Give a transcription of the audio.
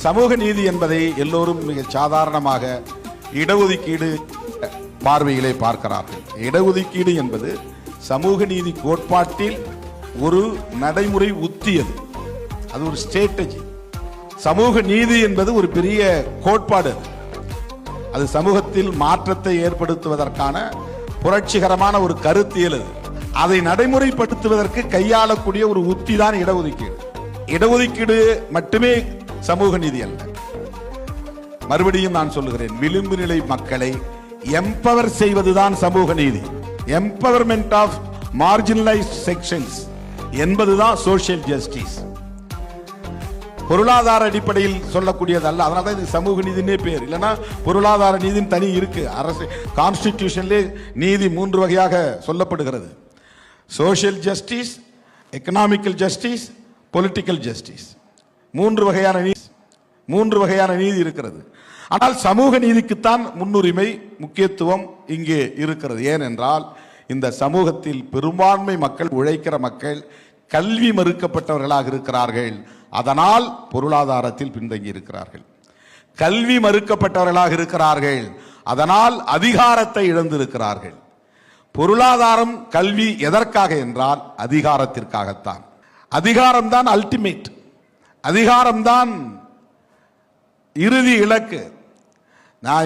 சமூக நீதி என்பதை எல்லோரும் மிக சாதாரணமாக இடஒதுக்கீடு பார்வையிலே பார்க்கிறார்கள். இடஒதுக்கீடு என்பது சமூக நீதி கோட்பாட்டில் ஒரு நடைமுறை உத்தியது, அது ஒரு ஸ்ட்ராட்டஜி. சமூக நீதி என்பது ஒரு பெரிய கோட்பாடு, அது சமூகத்தில் மாற்றத்தை ஏற்படுத்துவதற்கான புரட்சிகரமான ஒரு கருத்தியல். அதை நடைமுறைப்படுத்துவதற்கு கையாளக்கூடிய ஒரு உத்தி தான் இடஒதுக்கீடு. இடஒதுக்கீடு மட்டுமே சமூக நீதி அல்ல. மறுபடியும் நான் சொல்லுகிறேன், விளிம்பு நிலை மக்களை எம்பவர் செய்வதுதான் சமூக நீதி. எம்பவர்மெண்ட் ஆஃப் மார்ஜினலைஸ்ட் செக்ஷன்ஸ் என்பதுதான் சோசியல் ஜஸ்டிஸ். பொருளாதார அடிப்படையில் சொல்லக்கூடியது அல்ல. அதனால தான் இது சமூக நீதினே பேர். இல்லைன்னா பொருளாதார நீதின்னு தனி இருக்கு. அரசு கான்ஸ்டிடியூஷன்லே நீதி 3 வகையாக சொல்லப்படுகிறது: social justice, economical justice, political justice. 3 வகையான நீதி இருக்கிறது. ஆனால் சமூக நீதிக்குத்தான் முன்னுரிமை, முக்கியத்துவம் இங்கே இருக்கிறது. ஏனென்றால் இந்த சமூகத்தில் பெரும்பான்மை மக்கள், உழைக்கிற மக்கள், கல்வி மறுக்கப்பட்டவர்களாக இருக்கிறார்கள். அதனால் பொருளாதாரத்தில் பின்தங்கி இருக்கிறார்கள். கல்வி மறுக்கப்பட்டவர்களாக இருக்கிறார்கள், அதனால் அதிகாரத்தை இழந்திருக்கிறார்கள். பொருளாதாரம், கல்வி எதற்காக என்றால் அதிகாரத்திற்காகத்தான். அதிகாரம்தான் அல்டிமேட், அதிகாரம்தான் இறுதி இலக்கு. நான்